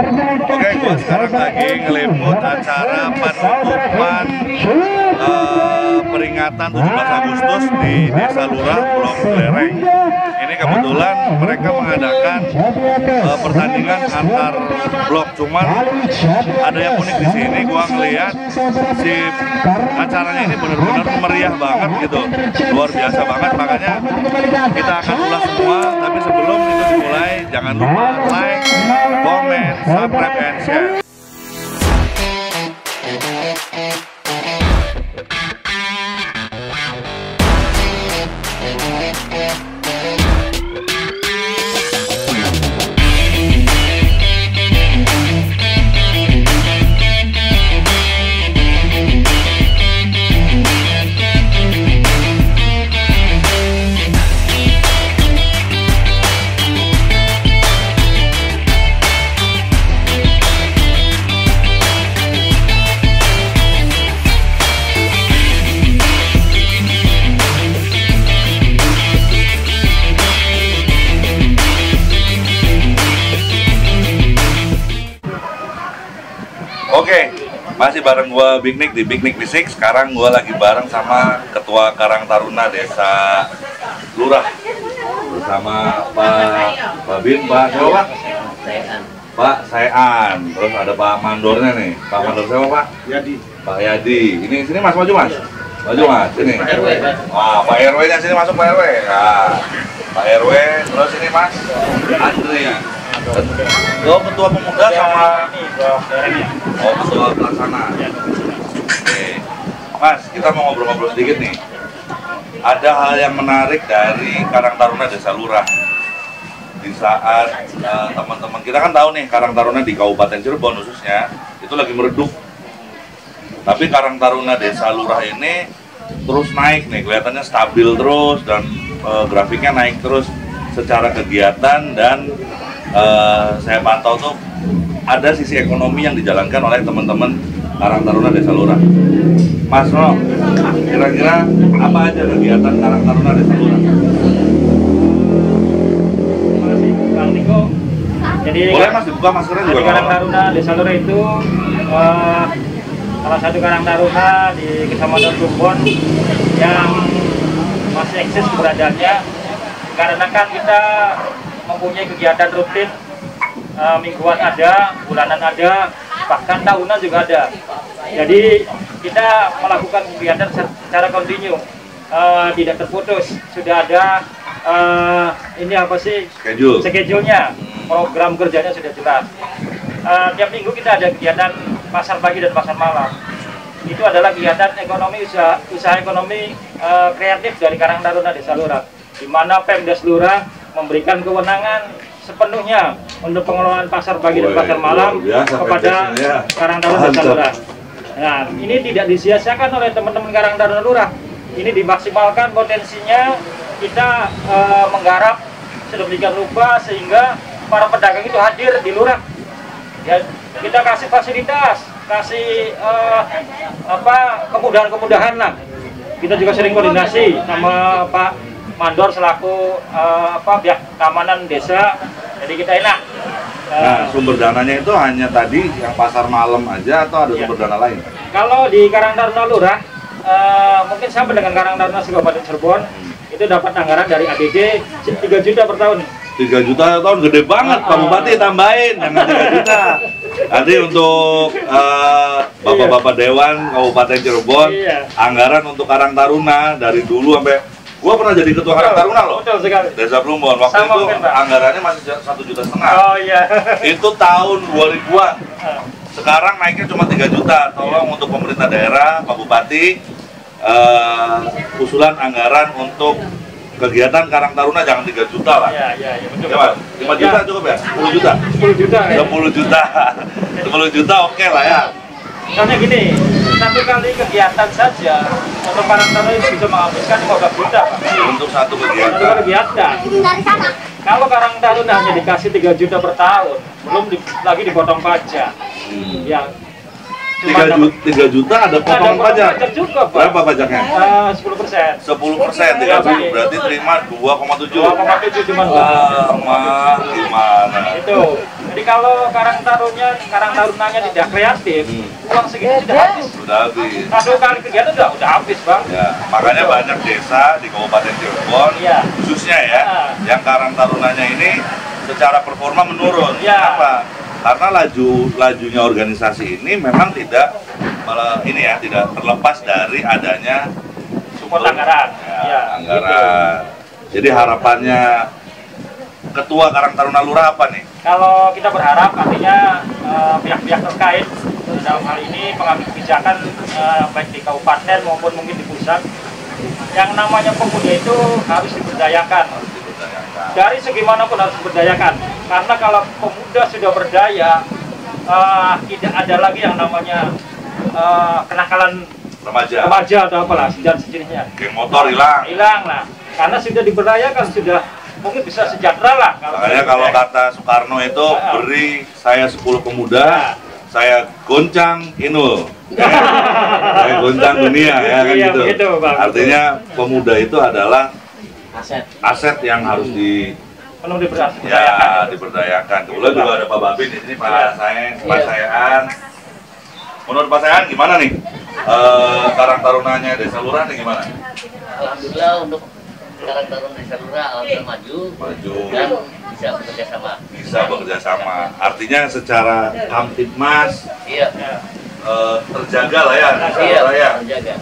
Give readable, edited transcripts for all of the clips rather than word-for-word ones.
Oke, gue sekarang lagi ngeliput acara penutupan peringatan 17 Agustus di Desa Lurah, Blok Belereng. Ini kebetulan mereka mengadakan pertandingan antar blok, cuman ada yang unik di sini. Gua ngeliat si acaranya ini benar-benar meriah banget gitu, luar biasa banget. Makanya kita akan ulas semua. Tapi sebelum itu dimulai, jangan lupa like, comment, subscribe, and share. Oke, masih bareng gua Big Nick di Big Nick Fisik. Sekarang gua lagi bareng sama Ketua Karang Taruna Desa Lurah bersama Pak Bin, Pak siapa Pak? Pak Sayan. Terus ada Pak Mandornya nih. Pak Mandor siapa Pak? Yadi. Pak Yadi. Ini sini Mas, maju Mas. Maju Mas, sini. Wah, Pak RW-nya sini, masuk Pak RW. Nah, Pak RW, terus ini Mas Andre ya. Oh, ketua pemuda sama ketua pelaksana. Oke. Mas, kita mau ngobrol-ngobrol sedikit nih. Ada hal yang menarik dari Karang Taruna Desa Lurah. Di saat teman-teman kita kan tahu nih, Karang Taruna di Kabupaten Cirebon khususnya itu lagi meredup. Tapi Karang Taruna Desa Lurah ini terus naik nih, kelihatannya stabil terus dan grafiknya naik terus secara kegiatan. Dan saya pantau tuh ada sisi ekonomi yang dijalankan oleh teman-teman Karang Taruna Desa Lurah. Mas No, kira-kira apa aja kegiatan Karang Taruna Desa Lurah? Bang Niko, jadi boleh Mas dibuka maskernya juga. Karang Taruna Desa Lurah itu salah satu Karang Taruna di Kecamatan Plumbon yang masih eksis keberadaannya, karena kan kita mempunyai kegiatan rutin, mingguan ada, bulanan ada, bahkan tahunan juga ada. Jadi kita melakukan kegiatan secara kontinu, tidak terputus. Sudah ada ini apa sih? Schedule-nya, program kerjanya sudah jelas. Tiap minggu kita ada kegiatan pasar pagi dan pasar malam. Itu adalah kegiatan ekonomi, usaha ekonomi kreatif dari Karang Taruna Desa Lurah, di mana Pemdas Lurah memberikan kewenangan sepenuhnya untuk pengelolaan pasar pagi dan pasar malam kepada Karang Taruna Desa Lurah. Nah, ini tidak disia-siakan oleh teman-teman Karang Taruna Lurah. Ini dimaksimalkan potensinya. Kita menggarap sedemikian rupa sehingga para pedagang itu hadir di Lurah. Ya, kita kasih fasilitas, kasih kemudahan-kemudahan lah. Kita juga sering koordinasi sama Pak Mandor selaku pihak keamanan desa, jadi kita enak. Nah, sumber dananya itu hanya tadi yang pasar malam aja atau ada sumber dana lain? Kalau di Karang Taruna Lurah, mungkin sama dengan Karang Taruna Kabupaten Cirebon, itu dapat anggaran dari APBD 3 juta per tahun. 3 juta per tahun gede banget, Pak Bupati tambahin jangan 3 juta. Nanti untuk Bapak-Bapak Dewan Kabupaten Cirebon, anggaran untuk Karang Taruna dari dulu sampai gua pernah jadi ketua Karang Taruna loh. Betul sekali. Desa Plumbon. Waktu sama itu mungkin, anggarannya masih 1,5 juta. Oh iya. Itu tahun 2000-an. Sekarang naiknya cuma 3 juta. Tolong untuk pemerintah daerah, Pak Bupati, usulan anggaran untuk kegiatan Karang Taruna jangan 3 juta lah. Iya, betul. Ya, 5 juta cukup ya? 10 juta? 10 juta. 10 juta. 10 juta oke lah ya. Misalnya gini, satu kali kegiatan saja untuk Karang Taruna itu bisa menghabiskan 15 juta Pak. Untuk satu Satu kegiatan. kegiatan. Kalau Karang Taruna hanya dikasih 3 juta per tahun, belum lagi dipotong pajak. Ya, 3 juta ada potongan pajak. juga, Pak. Berapa pajaknya? 10%. 10%, 30 berarti terima 2,7. 2,7 cuma. Gimana? Itu. Jadi kalau Karang Tarunanya tidak kreatif, uang segitu sudah habis. Sudah habis. Satu kali kegiatan udah habis, Bang. Ya, makanya banyak desa di Kabupaten Cirebon, Iya. khususnya ya, yang Karang Tarunanya ini secara performa menurun. Iya. Kenapa? Karena lajunya organisasi ini memang tidak tidak terlepas dari adanya Support anggaran. Ya, anggaran. Jadi harapannya Ketua Karang Taruna Lurah apa nih? Kalau kita berharap artinya pihak-pihak terkait dalam hal ini pengambil kebijakan baik di kabupaten maupun mungkin di pusat, yang namanya pemuda itu harus diberdayakan. Dari segi manapun harus diberdayakan. Karena kalau pemuda sudah berdaya, tidak ada lagi yang namanya kenakalan remaja atau apalah dan sejenisnya. Geng motor hilang. Hilang lah. Karena sudah diberdayakan, sudah mungkin bisa sejahtera lah. Makanya kalau kata Soekarno itu beri saya 10 pemuda, saya goncang Inul. Saya goncang dunia ya kan Iya, gitu. begitu, Bang. Artinya pemuda itu adalah aset yang harus Penuh diberdayakan. ya diberdayakan. Kebetulan juga ada Pak Babin di sini, Pak Sayan. Menurut Pak Sayan gimana nih? Karang Tarunanya Desa Lurah nih gimana? Alhamdulillah untuk Karang Taruna Desa Lurah alhamdulillah maju dan bisa bekerja sama. Bisa bekerja sama. Artinya secara Kamtibmas Iya. terjaga lah ya, Iya, ya. terjaga.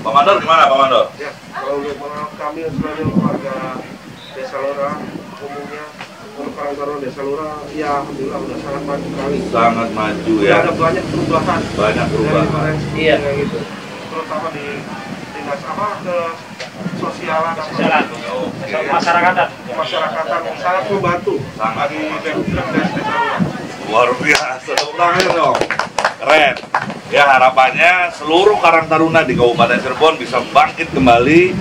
Pak Mandor gimana Pak Mandor? Ya, kalau untuk kami sebagai warga Desa Lurah umumnya untuk Karang Taruna Desa Lurah, ya alhamdulillah sudah sangat maju sekali. Sangat maju Ya, ya. ada banyak perubahan. Banyak perubahan. Dari kemarin Iya. kayak gitu. Terutama di dinas ke sosialan Masyarakatan. masyarakatan sangat membantu Sangat bagi Pemprov Desa Lurah. Luar biasa, tepuk tangan dong. Keren. Ya harapannya seluruh Karang Taruna di Kabupaten Cirebon bisa bangkit kembali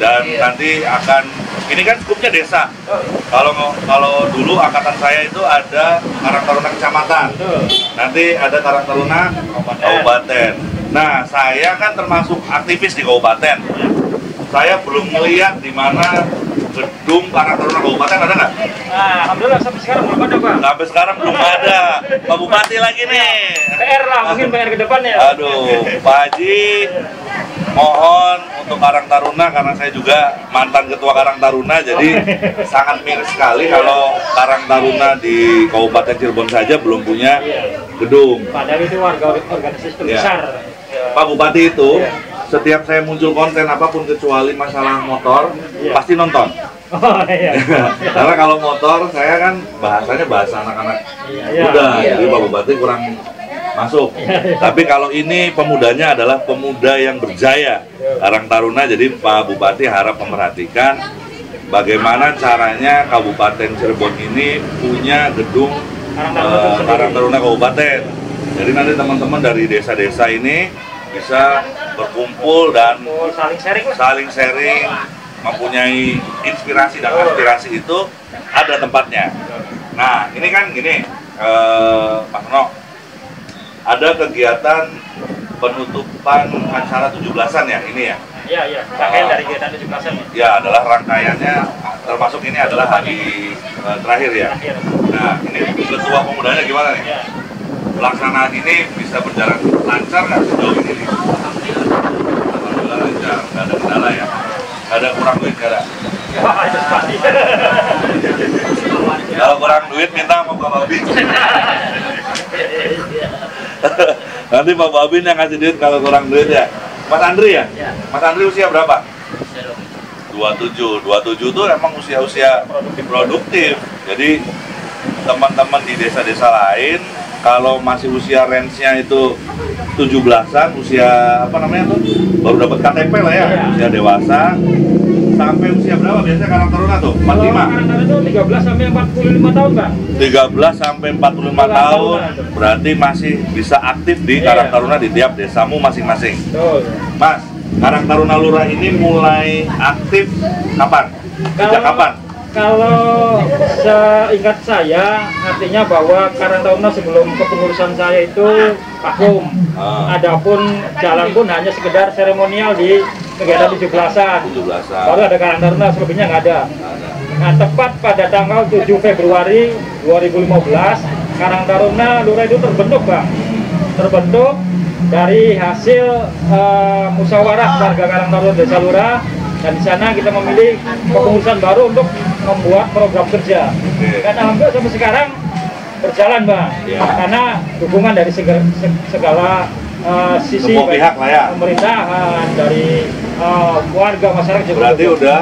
dan nanti akan ini kan skupnya desa. Kalau dulu angkatan saya itu ada Karang Taruna kecamatan. Nanti ada Karang Taruna kabupaten. Nah, saya kan termasuk aktivis di kabupaten. Saya belum melihat di mana gedung Karang Taruna kabupaten ada nggak? Nah, alhamdulillah sampai sekarang belum ada, Bang. Sampai sekarang belum ada. Pak Bupati lagi nih. PR lah, mungkin PR ke depannya. Aduh, Pak Haji, mohon untuk Karang Taruna karena saya juga mantan ketua Karang Taruna, jadi sangat miris sekali kalau Karang Taruna di Kabupaten Cirebon saja belum punya gedung. Padahal itu warga organisasi terbesar. Pak Bupati itu setiap saya muncul konten apapun kecuali masalah motor pasti nonton. Oh iya. Karena kalau motor saya kan bahasanya bahasa anak-anak muda, jadi Pak Bupati kurang masuk. Tapi kalau ini pemudanya adalah pemuda yang berjaya, Karang Taruna, jadi Pak Bupati harap memperhatikan bagaimana caranya Kabupaten Cirebon ini punya gedung Karang Taruna Kabupaten. Jadi nanti teman-teman dari desa-desa ini bisa berkumpul dan saling sharing, mempunyai inspirasi dan aspirasi itu ada tempatnya. Nah, ini kan gini, Pak Sono, ada kegiatan penutupan acara 17-an ya ini ya? Iya, rangkaian dari kegiatan 17-an. Ya, adalah rangkaiannya, termasuk ini adalah hari terakhir ya? Nah, ini ketua pemudanya gimana nih? Pelaksanaan ini bisa berjalan lancar nggak sejauh ini nih? Alhamdulillah lancar, nggak ada kendala ya? Nggak ada kurang duit, nggak ada? Kalau kurang duit minta sama Pak Babin. Nanti Pak Babin yang ngasih duit kalau kurang duit ya. Mas Andri ya? Mas Andri usia berapa? 27 itu emang usia-usia produktif. Jadi teman-teman di desa-desa lain kalau masih usia range-nya itu 17-an, usia apa namanya tuh? Baru dapat KTP lah ya, usia dewasa. Sampai usia berapa biasanya Karang Taruna tuh? 45? Karang Taruna itu 13 sampai 45 tahun, Bang. 13 sampai 45 tahun berarti masih bisa aktif di Karang Taruna di tiap desamu masing-masing. Mas, Karang Taruna Lurah ini mulai aktif kapan? Sejak kapan? Kalau seingat saya, artinya bahwa Karang Taruna sebelum kepengurusan saya itu vakum. Adapun jalan pun hanya sekedar seremonial di kegiatan 17-an. Baru ada Karang Taruna, selebihnya nggak ada. Nah, tepat pada tanggal 7 Februari 2015, Karang Taruna Lurah itu terbentuk, Bang. Terbentuk dari hasil musyawarah warga Karang Taruna Desa Lurah, dan di sana kita memilih kepengurusan baru untuk membuat program kerja. Dan alhamdulillah sampai sekarang berjalan, Bang. Karena dukungan dari segala sisi, semua pihak lah ya. Pemerintahan, dari warga masyarakat juga. Berarti udah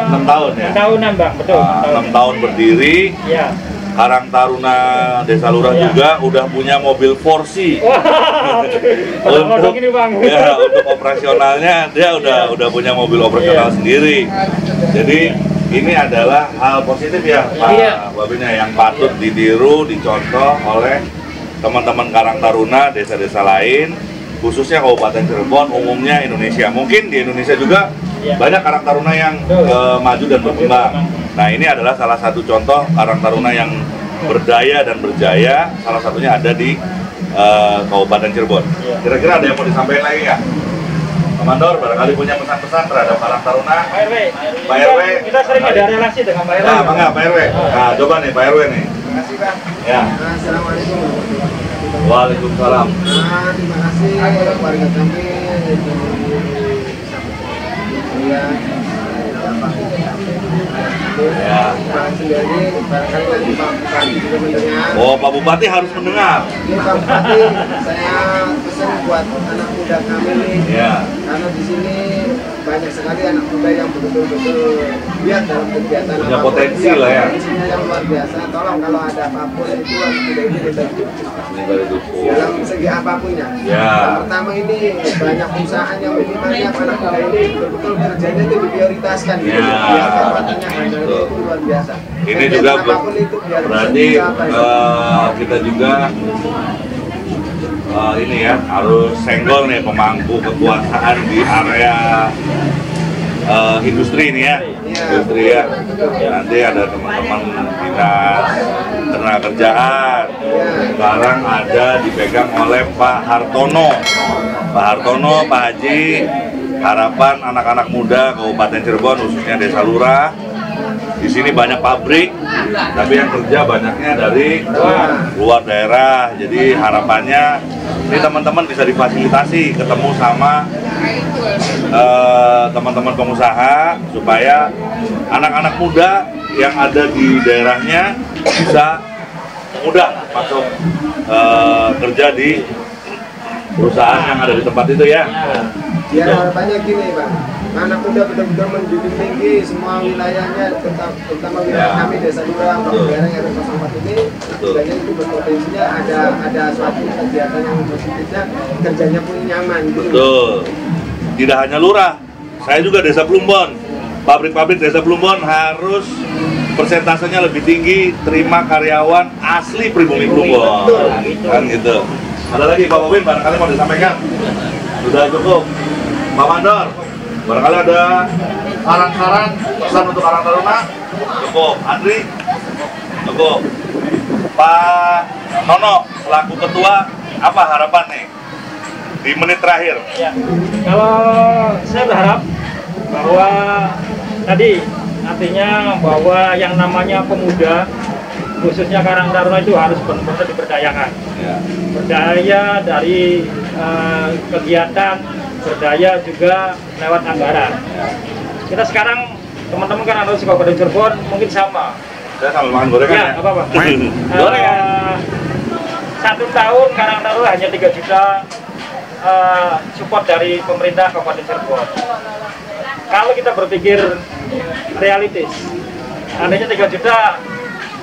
6 tahun ya? 6 tahunan, Bang, betul. 6 tahun berdiri. Ya. Karang Taruna Desa Lurah juga udah punya mobil 4C. Untuk ini, Bang. Ya, untuk operasionalnya dia udah punya mobil operasional sendiri. Jadi ini adalah hal positif ya, Pak Babinnya, yang patut ditiru, dicontoh oleh teman-teman Karang Taruna desa-desa lain, khususnya Kabupaten Cirebon, umumnya Indonesia. Mungkin di Indonesia juga banyak Karang Taruna yang maju dan berkembang. Nah, ini adalah salah satu contoh Karang Taruna yang berdaya dan berjaya. Salah satunya ada di Kabupaten Cirebon. Kira-kira ada yang mau disampaikan lagi nggak? Komandor, barangkali punya pesan-pesan terhadap Karang Taruna? Pak RW. Kita sering ada relasi dengan Pak RW. Nah, mangga Pak RW. Nah, coba nih Pak RW nih. Terima kasih, Pak. Ya. Assalamualaikum warahmatullahi wabarakatuh. Waalaikumsalam. Terima kasih warga kami Ya. sendiri, barangkali nanti Pak Bupati juga mendengar. Oh, Pak Bupati harus mendengar. Ini Pak Bupati, saya pesan buat anak muda kami nih, Ya. karena di sini banyak sekali anak muda yang betul-betul giat dalam kegiatan. Punya apapun. potensi lah ya. Potensinya yang luar biasa. Tolong kalau ada apapun itu anak muda ini dibantu dalam segi apapunnya. Ya. Yang pertama ini banyak perusahaan yang minimalnya anak muda ini betul-betul kerjanya itu diprioritaskan. Ya. Biar kesempatannya handalnya itu luar biasa. Ini Dan juga apapun itu biar berarti bisa dicapai. kita juga ini ya harus senggol nih pemangku kekuasaan di area industri ini ya. Industri ya. Nanti ada teman-teman dinas tenaga kerjaan. Sekarang ada dipegang oleh Pak Hartono. Pak Hartono, Pak Haji, harapan anak-anak muda Kabupaten Cirebon khususnya Desa Lurah. Di sini banyak pabrik, tapi yang kerja banyaknya dari luar daerah. Jadi harapannya ini teman-teman bisa difasilitasi ketemu sama teman-teman pengusaha supaya anak-anak muda yang ada di daerahnya bisa mudah masuk kerja di perusahaan yang ada di tempat itu ya. Ya harapannya gini, Bang, anak muda betul-betul menjunjung tinggi semua wilayahnya, terutama wilayah kami Desa Lurah, daerah yang ada 04 ini, sebenarnya itu berpotensinya ada suatu kegiatan yang positifnya, kerjanya pun nyaman. Gitu. Betul. Tidak hanya Lurah, saya juga Desa Plumbon. Pabrik-pabrik Desa Plumbon harus persentasenya lebih tinggi terima karyawan asli pribumi Plumbon. Kan gitu. Ada lagi Pak Wawin, barangkali mau disampaikan? Sudah cukup. Pak Mandor, barangkali ada saran-saran pesan untuk Karang Taruna? Cukup. Andri? Cukup. Pak Nono, selaku ketua, apa harapan nih di menit terakhir? Ya, kalau saya berharap bahwa tadi artinya bahwa yang namanya pemuda khususnya Karang Taruna itu harus benar-benar diberdayakan. Ya. Berdaya dari kegiatan, berdaya juga lewat anggaran. Kita sekarang teman-teman kan harus Kabupaten Cirebon mungkin sama. Saya sambil makan gorengan Ya, ya. apa-apa. Gorengan. 1 tahun Karang Taruna hanya 3 juta support dari pemerintah Kabupaten Cirebon. Kalau kita berpikir realistis, adanya 3 juta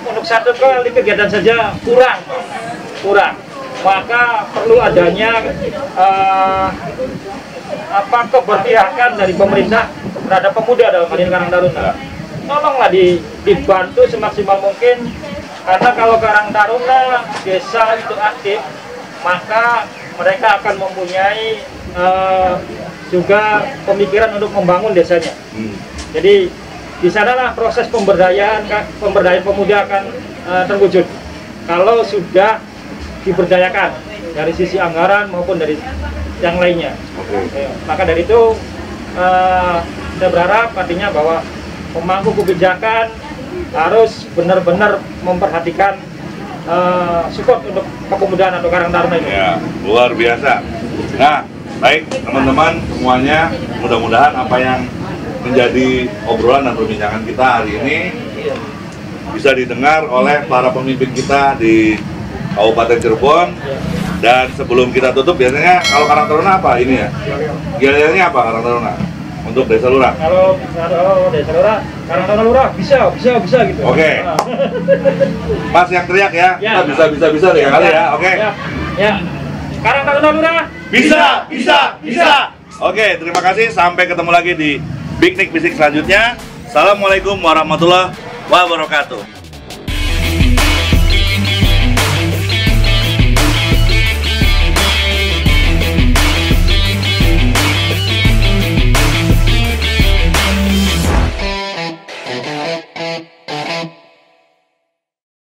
untuk 1 kali kegiatan saja kurang. Maka perlu adanya keberpihakan dari pemerintah terhadap pemuda dalam hal ini Karang Taruna. Tolonglah dibantu semaksimal mungkin, karena kalau Karang Taruna desa itu aktif, maka mereka akan mempunyai juga pemikiran untuk membangun desanya. Jadi di sanalah proses pemberdayaan pemuda akan terwujud kalau sudah diberdayakan dari sisi anggaran maupun dari yang lainnya. Maka dari itu saya berharap artinya bahwa pemangku kebijakan harus benar-benar memperhatikan support untuk kepemudaan atau Karang Taruna ini. Ya, luar biasa. Nah, baik teman-teman semuanya, mudah-mudahan apa yang menjadi obrolan dan perbincangan kita hari ini bisa didengar oleh para pemimpin kita di Kabupaten Cirebon. Dan sebelum kita tutup, biasanya kalau Karang Taruna apa ini ya? Gilirannya apa Karang Taruna untuk Desa Lurah? Kalau Desa Lurah, Karang Taruna Lurah bisa gitu. Oke. Mas yang teriak ya, Ya. kita bisa ya kali ya, oke? Ya. Karang Taruna Lurah. Bisa. Oke, terima kasih. Sampai ketemu lagi di Piknik Bisik selanjutnya. Assalamualaikum warahmatullahi wabarakatuh.